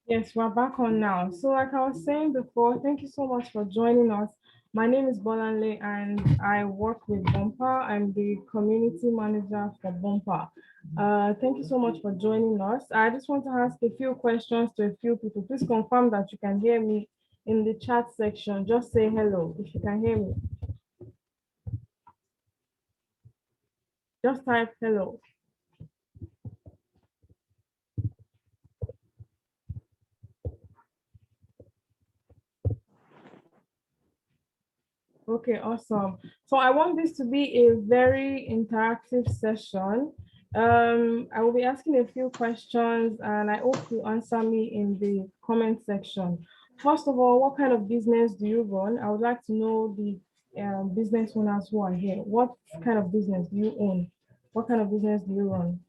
Yes, we're back on now. So, like I was saying before, thank you so much for joining us. My name is Bolanle and I work with Bumper. I'm the community manager for Bumper. Thank you so much for joining us. I just want to ask a few questions to a few people. Please confirm that you can hear me in the chat section. Just say hello if you can hear me. Just type hello. Okay, awesome. So I want this to be a very interactive session. I will be asking a few questions and I hope you answer me in the comment section. First of all, what kind of business do you run? I would like to know the business owners who are here. What kind of business do you own? What kind of business do you run?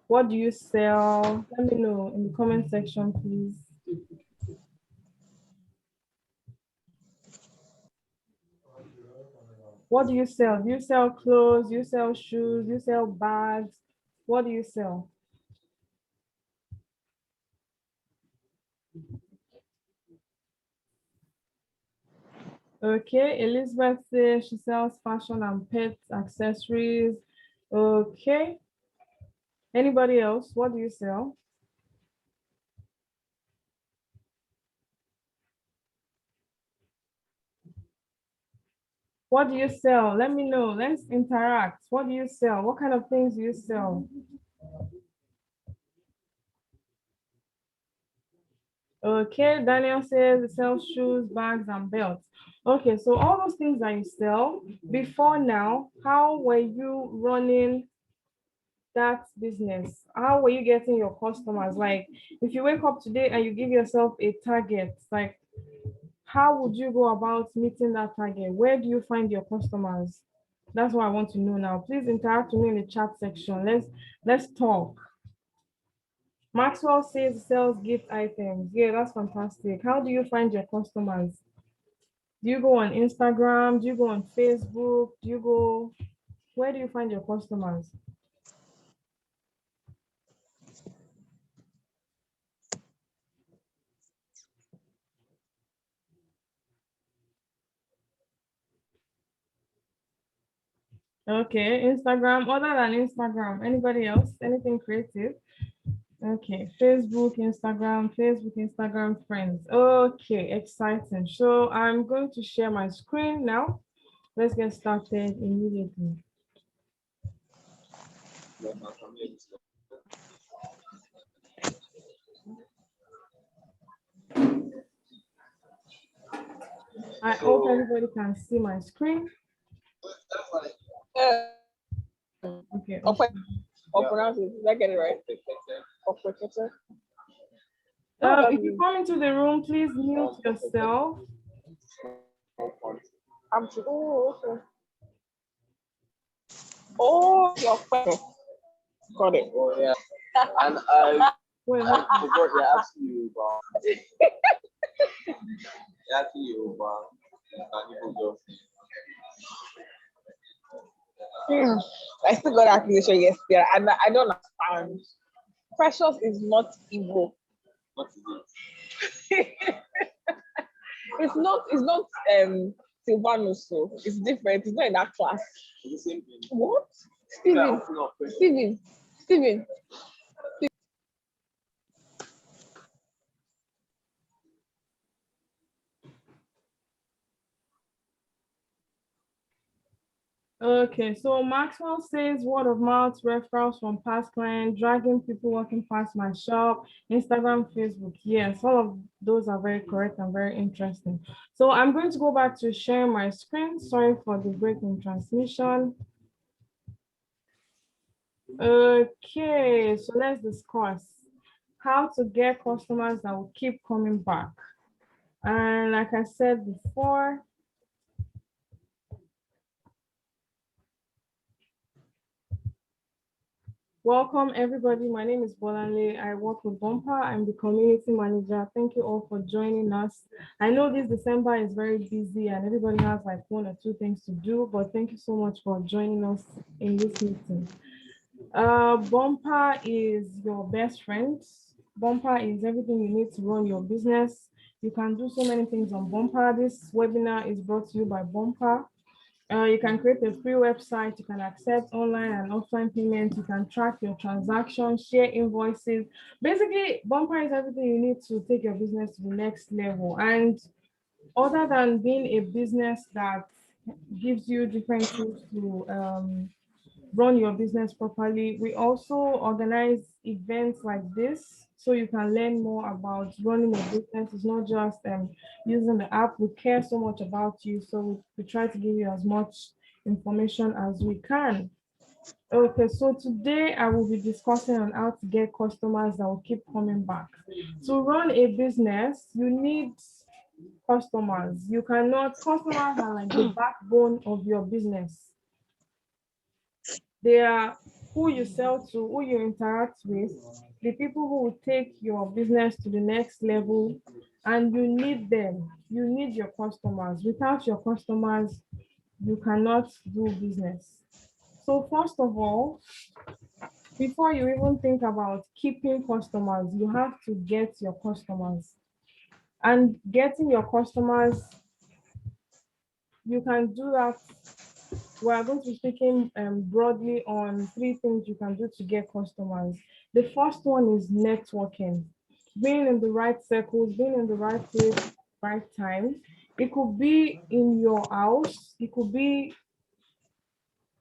What do you sell? Let me know in the comment section, please. What do you sell? Do you sell clothes? Do you sell shoes? Do you sell bags? What do you sell? Okay, Elizabeth says she sells fashion and pet accessories. Okay. Anybody else? What do you sell? What do you sell? Let me know. Let's interact. What do you sell? What kind of things do you sell? Okay, Daniel says it sells shoes, bags, and belts. Okay, so all those things that you sell before now, how were you running that business? How were you getting your customers? Like, if you wake up today and you give yourself a target, like, how would you go about meeting that target? Where do you find your customers? That's what I want to know now. Please interact with me in the chat section. Let's talk. Maxwell says sells gift items. Yeah, that's fantastic. How do you find your customers? Do you go on Instagram? Do you go on Facebook? Do you go, where do you find your customers? Okay, Instagram, other than Instagram, anybody else? Anything creative? Okay, Facebook, Instagram, friends. Okay, exciting. So I'm going to share my screen now. Let's get started immediately. I hope everybody can see my screen. Okay, awesome. Or pronounce it. Did I get it right? If you come into the room, please mute yourself. I'm sure. Oh, okay. Oh, your question. Got it. Oh, yeah. And Wait, I forgot you're asking you about. You're asking you about. I still got accusation yesterday, and I don't understand. Precious is not evil. What is it? It's not Silvanus, so it's different. It's not in that class. It's the same thing. What? Steven. Okay, so Maxwell says word of mouth referrals from past clients, dragging people walking past my shop, Instagram, Facebook. Yes, all of those are very correct and very interesting. So I'm going to go back to sharing my screen. Sorry for the break in transmission. Okay, so let's discuss how to get customers that will keep coming back. And like I said before, Welcome, everybody. My name is Bolanle. I work with Bumper. I'm the community manager. Thank you all for joining us. I know this December is very busy and everybody has like one or two things to do, but thank you so much for joining us in this meeting. Bumper is your best friend. Bumper is everything you need to run your business. You can do so many things on Bumper. This webinar is brought to you by Bumper. You can create a free website, you can accept online and offline payments, you can track your transactions, share invoices. Basically, Bumper is everything you need to take your business to the next level. And other than being a business that gives you different tools to run your business properly, we also organize events like this so you can learn more about running a business. It's not just using the app. We care so much about you, so we try to give you as much information as we can. Okay, so today I will be discussing on how to get customers that will keep coming back. To run a business, you need customers. Customers are like the backbone of your business. They are who you sell to, who you interact with, the people who will take your business to the next level, and you need them. You need your customers. Without your customers, you cannot do business. So first of all, before you even think about keeping customers, you have to get your customers. And getting your customers, you can do that. We are going to be speaking broadly on three things you can do to get customers. The first one is networking, being in the right circles, being in the right place, right time. It could be in your house, it could be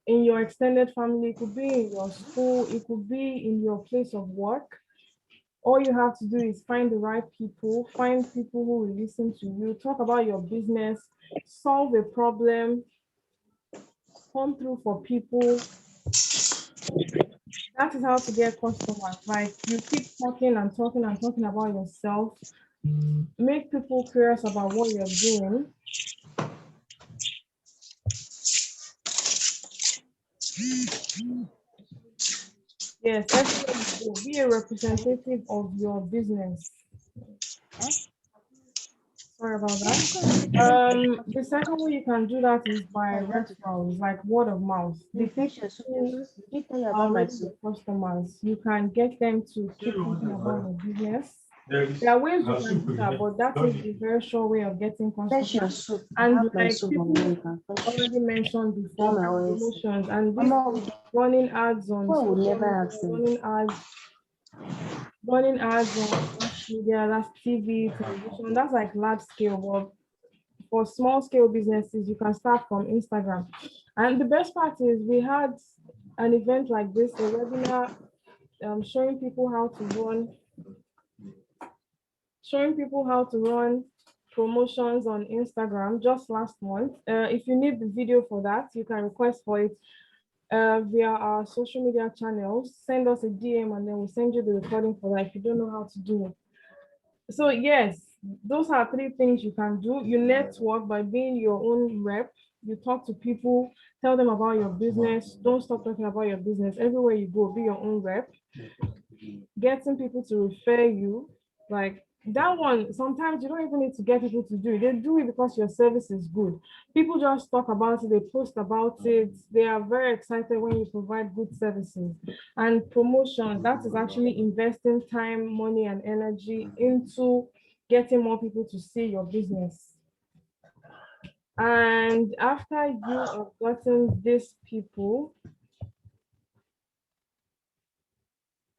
in your extended family, it could be in your school, it could be in your place of work. All you have to do is find the right people, find people who will listen to you, talk about your business, solve a problem, come through for people. That is how to get customers. Like you keep talking and talking and talking about yourself, make people curious about what you're doing. Yes, everywhere you go, be a representative of your business. Sorry about that. The second way you can do that is by referrals, like word of mouth. The people who are already your customers, you can get them to keep talking about your business. There are ways you can do that, but that is a very sure way of getting Fetch your customers. soup. I And have my like soup on people you can fetch. already mentioned All before, my by always. promotions, and this Mama, running ads on why would social never media, ask him? running ads on mass media, that's TV, television, that's like large scale. But for small scale businesses, you can start from Instagram. And the best part is we had an event like this, a webinar showing people how to run promotions on Instagram just last month. If you need the video for that, you can request for it via our social media channels. Send us a DM and then we'll send you the recording for that if you don't know how to do it. So yes, those are three things you can do. You network by being your own rep. You talk to people, tell them about your business. Don't stop talking about your business. Everywhere you go, be your own rep. Getting people to refer you, like that one, sometimes you don't even need to get people to do it. They do it because your service is good. People just talk about it, they post about it. They are very excited when you provide good services. And promotion, that is actually investing time, money, and energy into getting more people to see your business. And after you have gotten these people,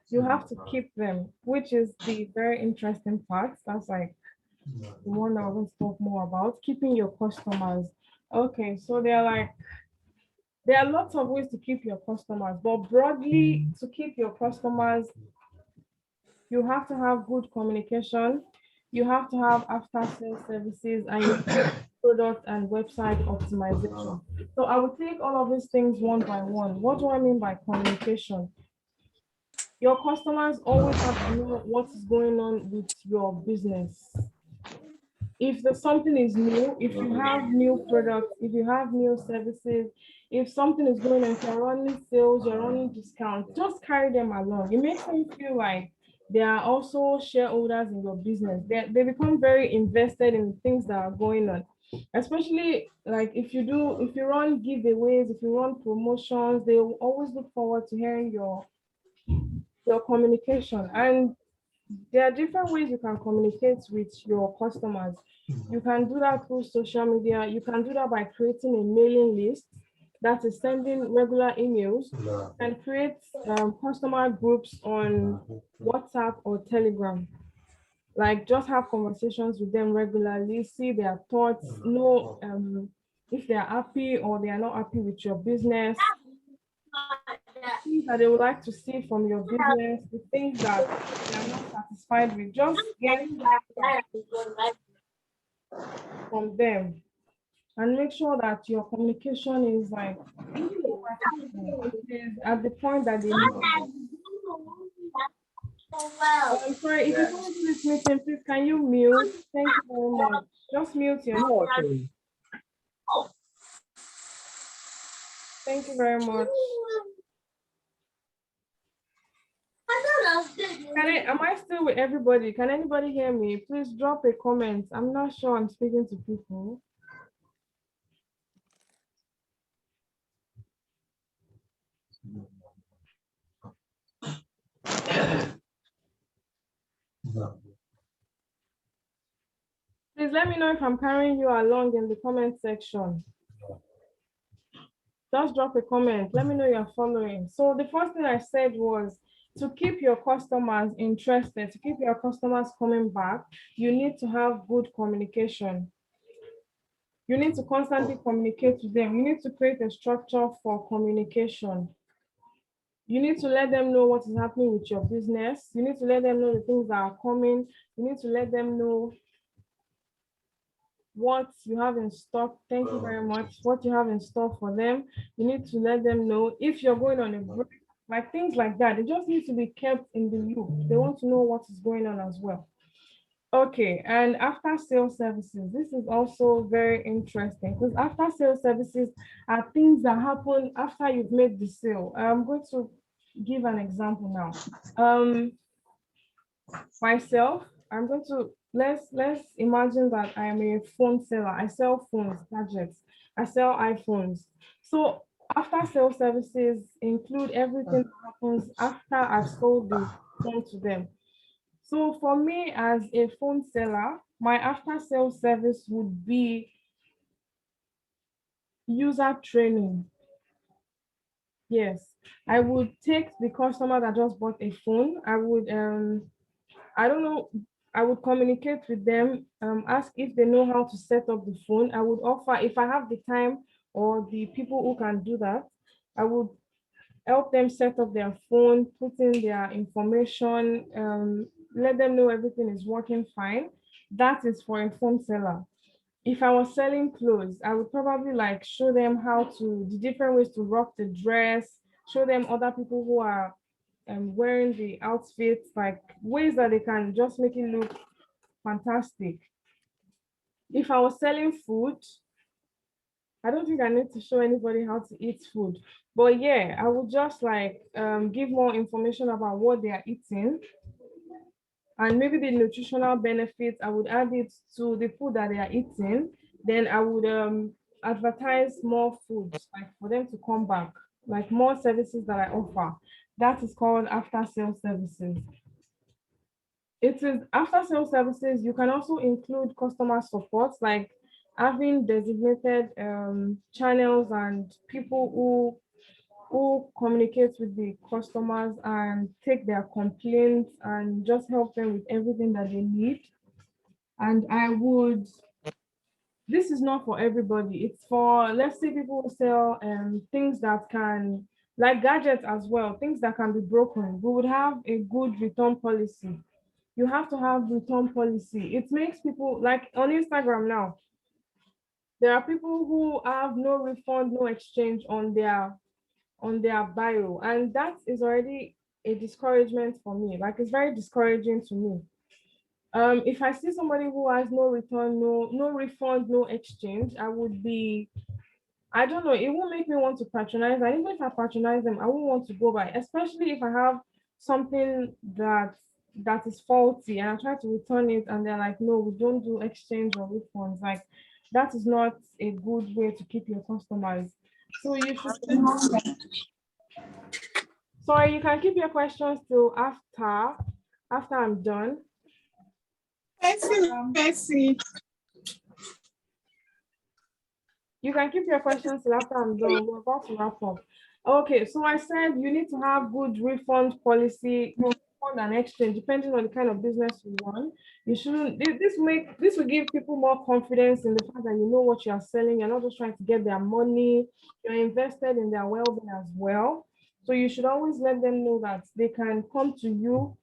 you have to keep them, which is the very interesting part. That's like the one that we're going to talk more about, keeping your customers. Okay, so there are lots of ways to keep your customers, but broadly, to keep your customers, you have to have good communication, you have to have after sales services, and you have product and website optimization. So I will take all of these things one by one. What do I mean by communication? Your customers always have to know what is going on with your business. if the something is new, if you have new products, if you have new services, if something is going on, if you're running sales, you're running discounts, just carry them along. It makes them feel like they are also shareholders in your business. They become very invested in things that are going on. Especially like if you run giveaways, if you run promotions, they will always look forward to hearing your communication. And there are different ways you can communicate with your customers. You can do that through social media. You can do that by creating a mailing list that is sending regular emails, and create customer groups on WhatsApp or Telegram. Like just have conversations with them regularly, see their thoughts, know if they are happy or they are not happy with your business, things that they would like to see from your business, the things that they are not satisfied with. Just getting from them, and make sure that your communication is like it is at the point that they need. Oh, I'm sorry, if you come to this meeting, please can you mute? Thank you very much. Just mute yourself. Thank you very much. Am I still with everybody? Can anybody hear me? Please drop a comment. I'm not sure I'm speaking to people. Please let me know if I'm carrying you along in the comment section. Just drop a comment. Let me know you're following. So the first thing I said was to keep your customers interested, to keep your customers coming back, you need to have good communication. You need to constantly communicate with them. You need to create a structure for communication. You need to let them know what is happening with your business. You need to let them know the things that are coming. You need to let them know what you have in stock. Thank you very much. What you have in store for them. You need to let them know if you're going on a break, like things like that. They just need to be kept in the loop. They want to know what is going on as well. Okay, and after sales services, this is also very interesting because after sales services are things that happen after you've made the sale. I'm going to give an example now. Myself, I'm going to let's imagine that I am a phone seller. I sell phones, gadgets. I sell iPhones. So after sales services include everything that happens after I've sold the phone to them. So for me as a phone seller, my after sales service would be user training. Yes, I would take the customer that just bought a phone. I don't know, I would communicate with them, ask if they know how to set up the phone. I would offer, if I have the time or the people who can do that, I would help them set up their phone, put in their information, let them know everything is working fine. That is for a phone seller. If I was selling clothes, I would probably like show them how to, the different ways to rock the dress, show them other people who are wearing the outfits, like ways that they can just make it look fantastic. If I was selling food, I don't think I need to show anybody how to eat food. But yeah, I would just like give more information about what they are eating and maybe the nutritional benefits. I would add it to the food that they are eating. Then I would advertise more foods, like for them to come back, like more services that I offer. That is called after sales services. It is after sales services. You can also include customer support, like having designated channels and people who communicate with the customers and take their complaints and just help them with everything that they need. And this is not for everybody. It's for, let's say, people who sell things that can, like gadgets as well, things that can be broken. We would have a good return policy. You have to have return policy. It makes people, like on Instagram now, there are people who have no refund, no exchange on their bio, and that is already a discouragement for me. Like it's very discouraging to me. If I see somebody who has no return, no refund, no exchange, I would be, I don't know, it won't make me want to patronize. And even if I patronize them, I won't want to go by, especially if I have something that is faulty and I try to return it and they're like, no, we don't do exchange or refunds. Like that is not a good way to keep your customers. So you should, sorry, you can keep your questions till after I'm done. Merci. You can keep your questions till after I'm done. We're about to wrap up. Okay, so I said you need to have good refund policy, refund and exchange, depending on the kind of business you want. You shouldn't, this will give people more confidence in the fact that you know what you are selling. You're not just trying to get their money, you're invested in their well-being as well. So you should always let them know that they can come to you,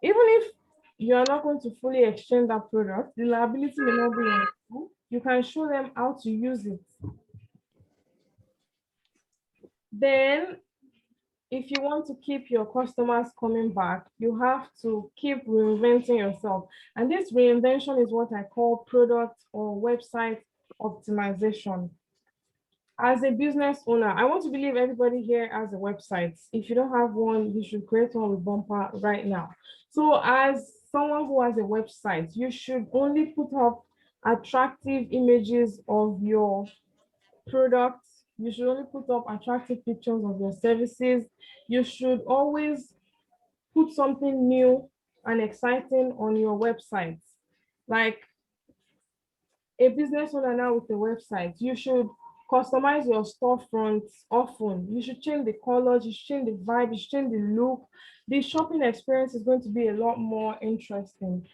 even if you are not going to fully exchange that product, the liability may not be on you. You can show them how to use it. Then, if you want to keep your customers coming back, you have to keep reinventing yourself. And this reinvention is what I call product or website optimization. As a business owner, I want to believe everybody here has a website. If you don't have one, you should create one with Bumper right now. So as someone who has a website, you should only put up attractive images of your products. You should only put up attractive pictures of your services. You should always put something new and exciting on your website. Like a business owner now with a website, you should customize your storefront often. You should change the colors, you should change the vibe, you should change the look. The shopping experience is going to be a lot more interesting.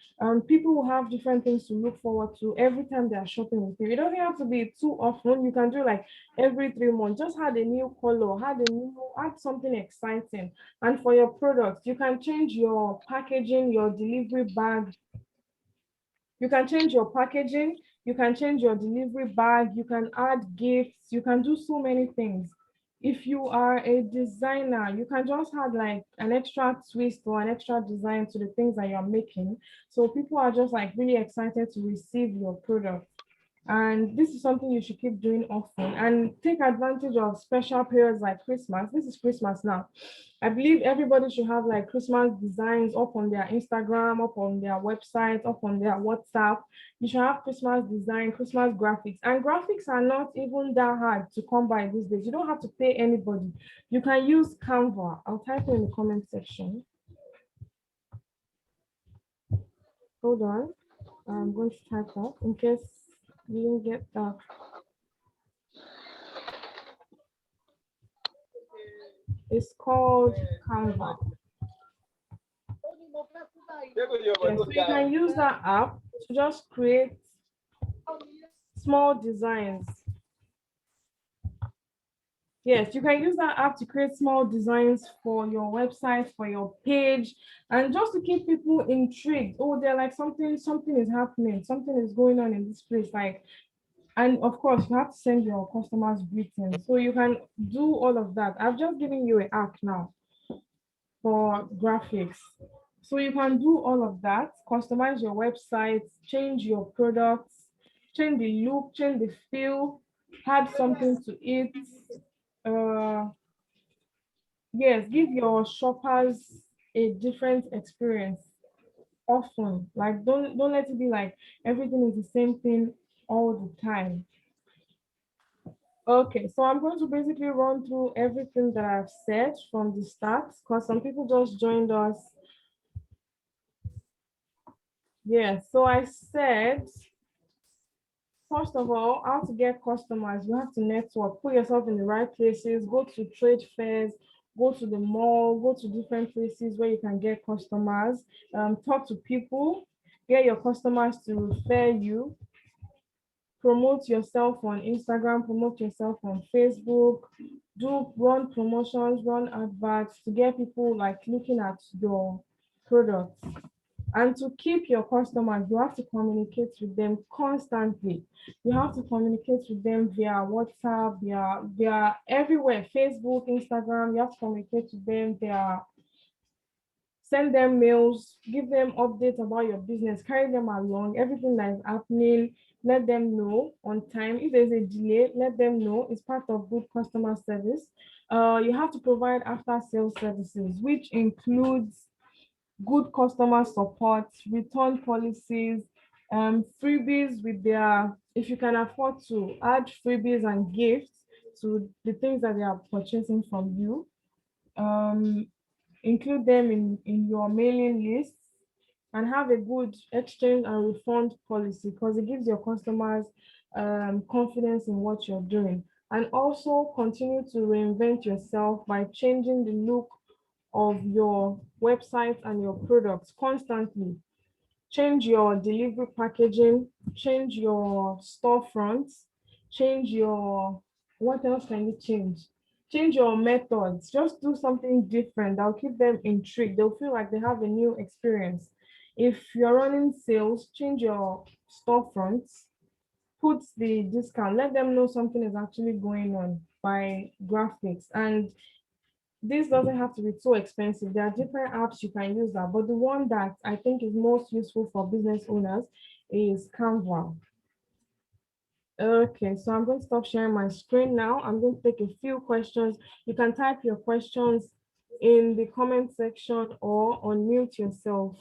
People will have different things to look forward to every time they are shopping with you. It doesn't have to be too often. You can do like every 3 months. Just add a new color, add something exciting. And for your products, you can change your packaging, your delivery bag. You can change your packaging, you can change your delivery bag, you can add gifts, you can do so many things. If you are a designer, you can just add like an extra twist or an extra design to the things that you're making. So people are just like really excited to receive your product. And this is something you should keep doing often and take advantage of special periods like Christmas. This is Christmas now. I believe everybody should have like Christmas designs up on their Instagram, up on their website, up on their WhatsApp. You should have Christmas design, Christmas graphics. And graphics are not even that hard to come by these days. You don't have to pay anybody. You can use Canva. I'll type it in the comment section. Hold on. I'm going to type that in case you didn't get that. It's called Canva. Yes, so you can use that app to just create small designs. Yes, you can use that app to create small designs for your website, for your page, and just to keep people intrigued. Oh, they're like something is happening, something is going on in this place. Like, and of course, you have to send your customers greetings. So you can do all of that. I've just given you an app now for graphics. So you can do all of that, customize your website, change your products, change the look, change the feel, add something to it. Yes, give your shoppers a different experience often. Like don't let it be like everything is the same thing all the time. Okay, so I'm going to basically run through everything that I've said from the start because some people just joined us. Yeah, so I said, first of all, how to get customers. You have to network, put yourself in the right places, go to trade fairs, go to the mall, go to different places where you can get customers, talk to people, get your customers to refer you, promote yourself on Instagram, promote yourself on Facebook, run promotions, run adverts to get people like looking at your products. And to keep your customers, you have to communicate with them constantly. You have to communicate with them via WhatsApp, via everywhere, Facebook, Instagram. You have to communicate with them via send them mails, give them updates about your business, carry them along, everything that is happening, let them know on time. If there's a delay, let them know. It's part of good customer service. You have to provide after sales services, which includes good customer support, return policies, freebies with their, if you can afford to add freebies and gifts to the things that they are purchasing from you. Um, Include them in your mailing lists, and have a good exchange and refund policy, because it gives your customers confidence in what you're doing. And also continue to reinvent yourself by changing the look of your website and your products constantly. Change your delivery packaging, change your storefronts, change your, what else can you change? Change your methods. Just do something different that'll keep them intrigued. They'll feel like they have a new experience. If you're running sales, change your storefronts, put the discount, let them know something is actually going on by graphics. And this doesn't have to be so expensive. There are different apps you can use that, but the one that I think is most useful for business owners is Canva. Okay, so I'm going to stop sharing my screen now. I'm going to take a few questions. You can type your questions in the comment section or unmute yourself.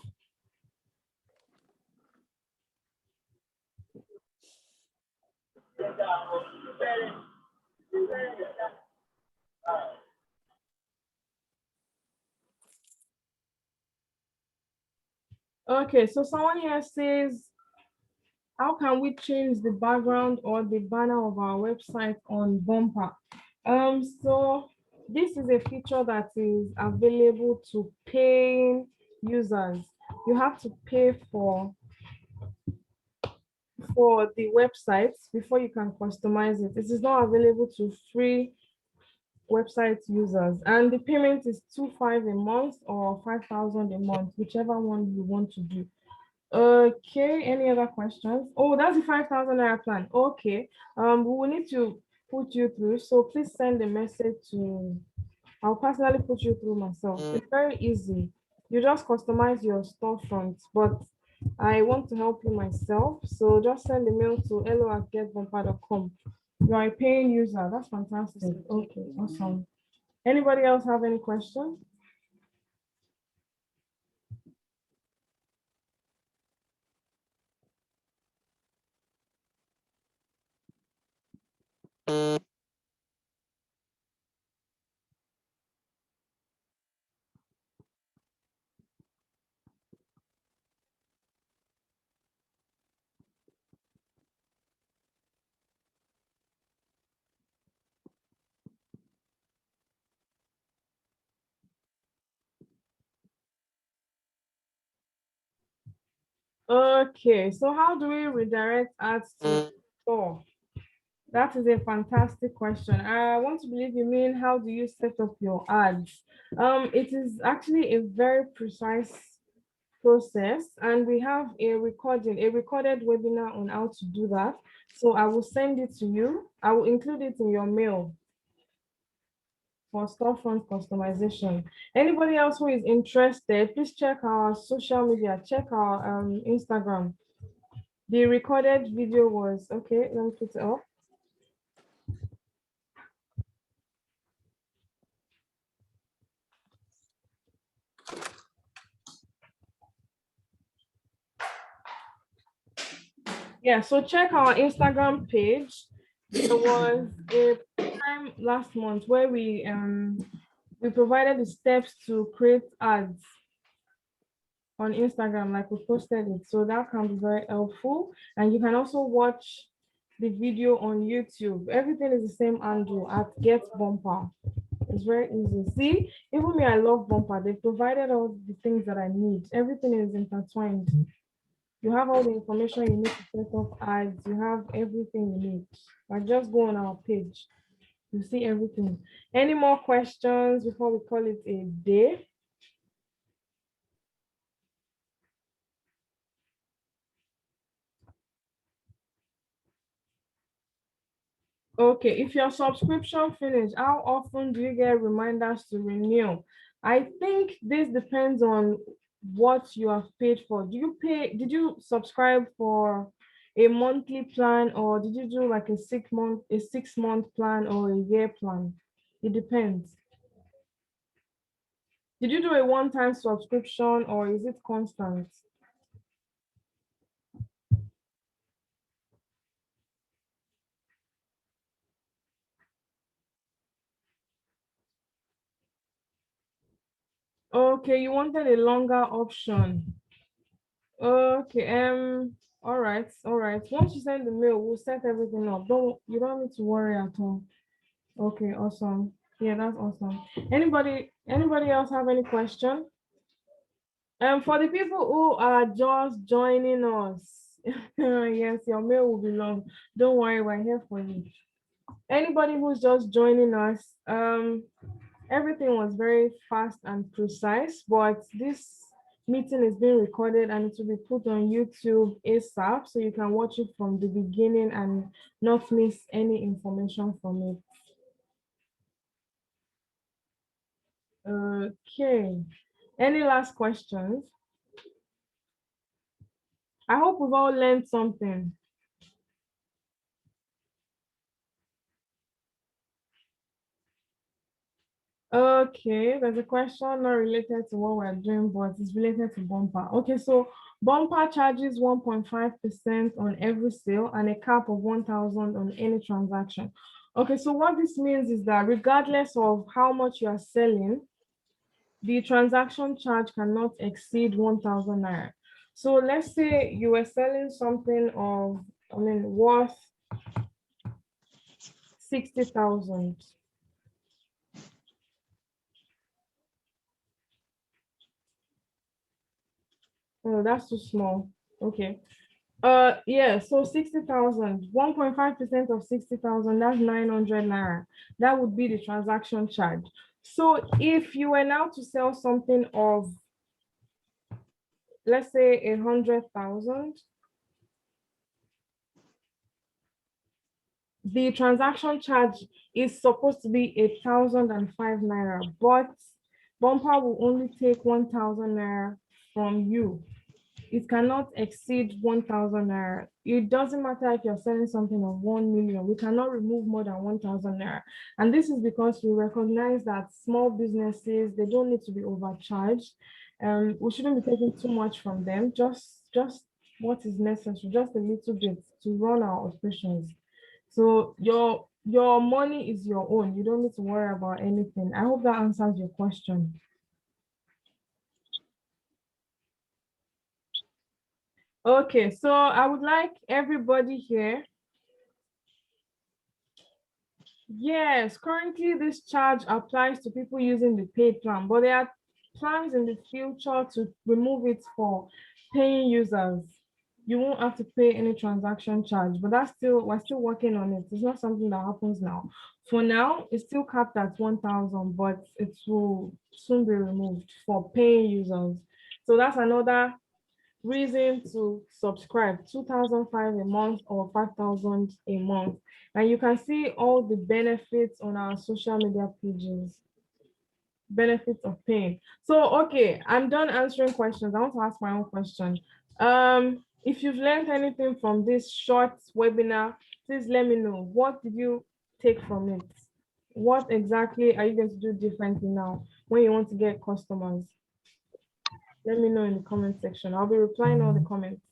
Okay, so someone here says, how can we change the background or the banner of our website on Bumper? So this is a feature that is available to paying users. You have to pay for the websites before you can customize it. This is not available to free website users, and the payment is 2,500 a month or 5,000 a month, whichever one you want to do. Okay, any other questions? Oh, that's the 5,000 naira plan. Okay, we will need to put you through, so please send a message to, I'll personally put you through myself. It's very easy. You just customize your storefront, but I want to help you myself, so just send a mail to hello@getbumper.com. You are a paying user. That's fantastic. Okay, awesome. Anybody else have any questions? Okay, so how do we redirect ads to store? That is a fantastic question. I want to believe you mean, how do you set up your ads? It is actually a very precise process, and we have a recorded webinar on how to do that. So I will send it to you. I will include it in your mail for storefront customization. Anybody else who is interested, please check our social media, check our Instagram. The recorded video was, okay, let me put it up. Yeah, so check our Instagram page. There was a time last month where we provided the steps to create ads on Instagram, like we posted it. So that can be very helpful. And you can also watch the video on YouTube. Everything is the same handle at Get Bumper. It's very easy. See, even me, I love Bumper. They provided all the things that I need. Everything is intertwined. You have all the information you need to set up ads. You have everything you need. Like, just go on our page. You see everything. Any more questions before we call it a day? Okay, if your subscription finish, how often do you get reminders to renew? I think this depends on what you have paid for. Did you subscribe for a monthly plan, or did you do like a 6 month plan or a year plan? It depends. Did you do a one-time subscription or is it constant? Okay, you wanted a longer option. Okay, all right. Once you send the mail, we'll set everything up. You don't need to worry at all. Okay, awesome. Yeah, that's awesome. Anybody else have any question? For the people who are just joining us, yes, your mail will be long. Don't worry, we're here for you. Anybody who's just joining us, everything was very fast and precise, but this meeting is being recorded and it will be put on YouTube ASAP, so you can watch it from the beginning and not miss any information from it. Okay. Any last questions? I hope we've all learned something. Okay, there's a question not related to what we're doing, but it's related to bumper. Okay, so bumper charges 1.5% on every sale and a cap of 1,000 on any transaction. Okay, so what this means is that regardless of how much you are selling, the transaction charge cannot exceed 1,000 naira. So let's say you were selling something of, worth 60,000. Oh, that's too small. Okay. Yeah, so 60,000, 1.5% of 60,000, that's 900 naira. That would be the transaction charge. So if you were now to sell something of, let's say 100,000, the transaction charge is supposed to be 1,005 naira, but Bumper will only take 1,000 naira from you. It cannot exceed 1,000 naira. It doesn't matter if you're selling something of 1 million, we cannot remove more than 1,000 naira. And this is because we recognize that small businesses, they don't need to be overcharged. We shouldn't be taking too much from them, just what is necessary, just a little bit to run our operations. So your money is your own. You don't need to worry about anything. I hope that answers your question. Okay, so I would like everybody here. Yes, currently this charge applies to people using the paid plan, but there are plans in the future to remove it for paying users. You won't have to pay any transaction charge, but we're still working on it. It's not something that happens now. For now, it's still capped at 1,000, but it will soon be removed for paying users. So that's another reason to subscribe, 2,005 a month or 5,000 a month. And you can see all the benefits on our social media pages, benefits of paying. So, okay, I'm done answering questions. I want to ask my own question. If you've learned anything from this short webinar, please let me know. What did you take from it? What exactly are you going to do differently now when you want to get customers? Let me know in the comment section. I'll be replying all the comments.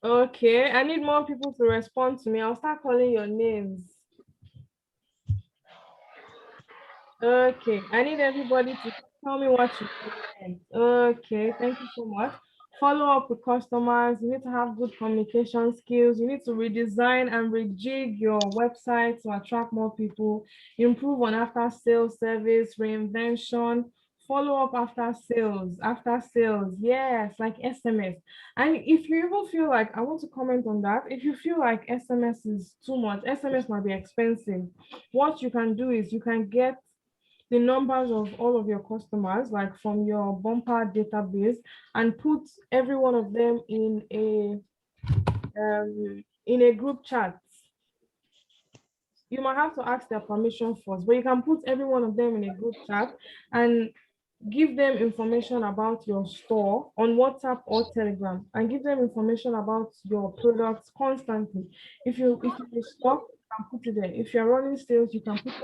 Okay, I need more people to respond to me. I'll start calling your names. Okay, I need everybody to tell me what you learned. Okay, thank you so much. Follow up with customers. You need to have good communication skills. You need to redesign and rejig your website to attract more people. Improve on after sales service, reinvention, follow up after sales, yes, like SMS. And if you even feel like, I want to comment on that, if you feel like SMS is too much, SMS might be expensive. What you can do is you can get the numbers of all of your customers, like from your bumper database, and put every one of them in a group chat. You might have to ask their permission first, but you can put every one of them in a group chat and give them information about your store on WhatsApp or Telegram, and give them information about your products constantly. If you stock, you can put it there. If you're running sales, you can put it.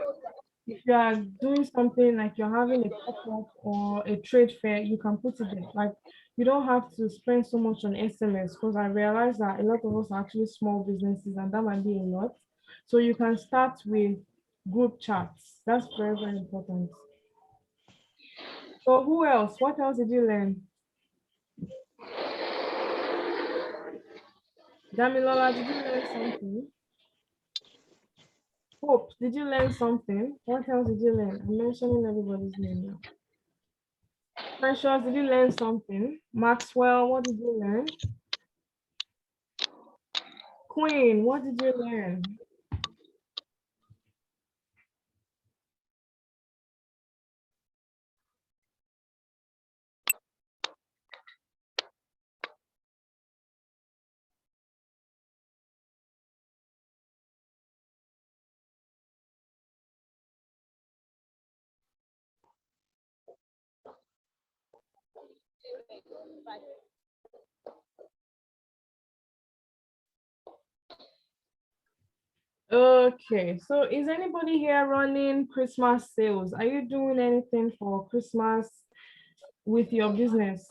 If you are doing something like you're having a pop-up or a trade fair, you can put it there. Like, you don't have to spend so much on SMS, because I realize that a lot of us are actually small businesses and that might be a lot. So you can start with group chats. That's very, very important. So who else? What else did you learn? Damilola, did you learn something? Hope, did you learn something? What else did you learn? I'm mentioning everybody's name now. Precious, did you learn something? Maxwell, what did you learn? Queen, what did you learn? Okay, so is anybody here running Christmas sales? Are you doing anything for Christmas with your business?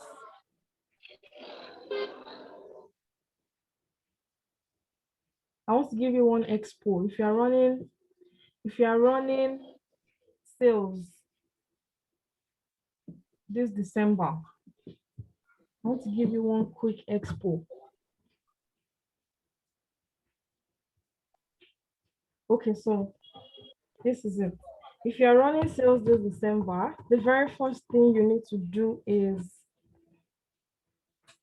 I want to give you one expo. If you are running sales this December, I want to give you one quick expo. Okay, so this is it. If you're running sales this December, the very first thing you need to do is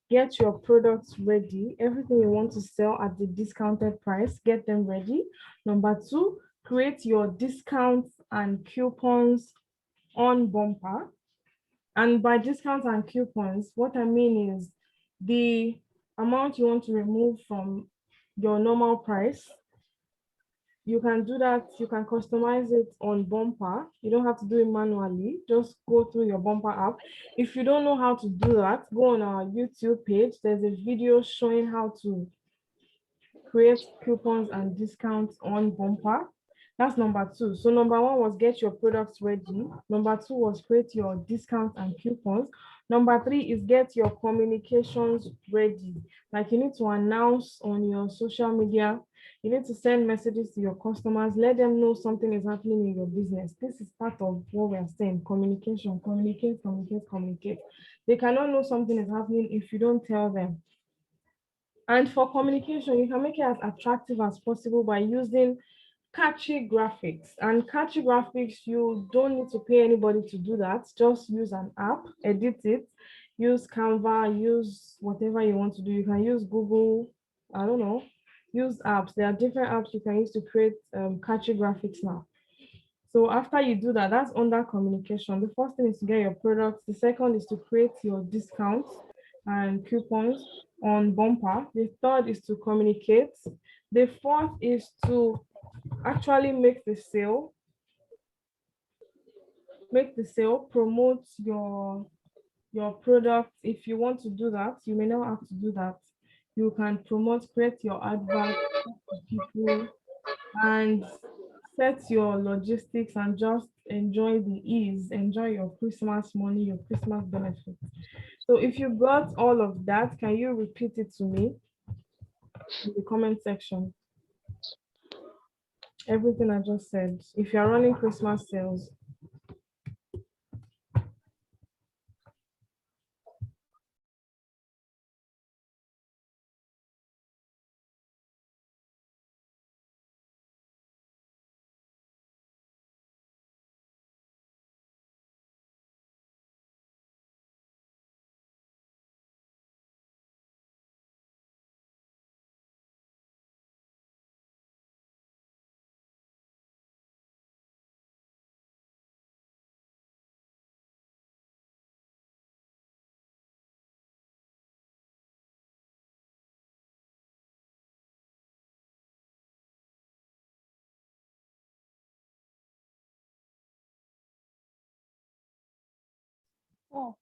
get your products ready. Everything you want to sell at the discounted price, get them ready. Number two, create your discounts and coupons on bumper. And by discounts and coupons, what I mean is the amount you want to remove from your normal price. You can do that. You can customize it on bumper. You don't have to do it manually. Just go through your bumper app. If you don't know how to do that, go on our YouTube page. There's a video showing how to create coupons and discounts on bumper. That's number two. So number one was get your products ready. Number two was create your discounts and coupons. Number three is get your communications ready. Like, you need to announce on your social media. You need to send messages to your customers, let them know something is happening in your business. This is part of what we are saying: communication, communicate, communicate, communicate. They cannot know something is happening if you don't tell them. And for communication, you can make it as attractive as possible by using catchy graphics. And catchy graphics, you don't need to pay anybody to do that. Just use an app, edit it, use Canva, use whatever you want to do. You can use Google, I don't know, use apps. There are different apps you can use to create catchy graphics now. So after you do that, that's under communication. The first thing is to get your products. The second is to create your discounts and coupons on bumper. The third is to communicate. The fourth is to actually make the sale, promote your product. If you want to do that, you may not have to do that. You can promote, create your advert, talk to people, and set your logistics, and just enjoy the ease, enjoy your Christmas money, your Christmas benefits. So if you got all of that, can you repeat it to me in the comment section? Everything I just said. If you're running Christmas sales, Oh.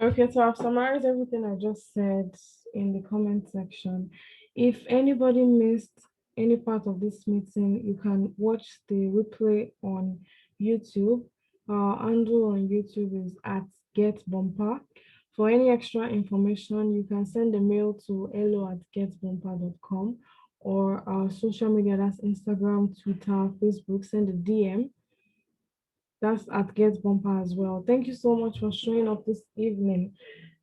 Okay, so I've summarized everything I just said in the comment section. If anybody missed any part of this meeting, you can watch the replay on YouTube. Our handle on YouTube is at Get Bumper. For any extra information, you can send a mail to hello@getbumper.com or our social media, that's Instagram, Twitter, Facebook, send a DM. That's at Get Bumper as well. Thank you so much for showing up this evening.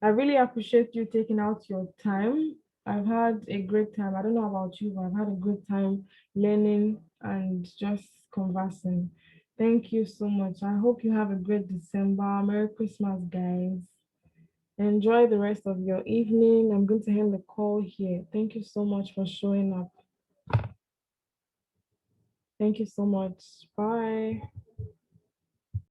I really appreciate you taking out your time. I've had a great time. I don't know about you, but I've had a good time learning and just conversing. Thank you so much. I hope you have a great December. Merry Christmas, guys. Enjoy the rest of your evening. I'm going to end the call here. Thank you so much for showing up. Thank you so much. Bye.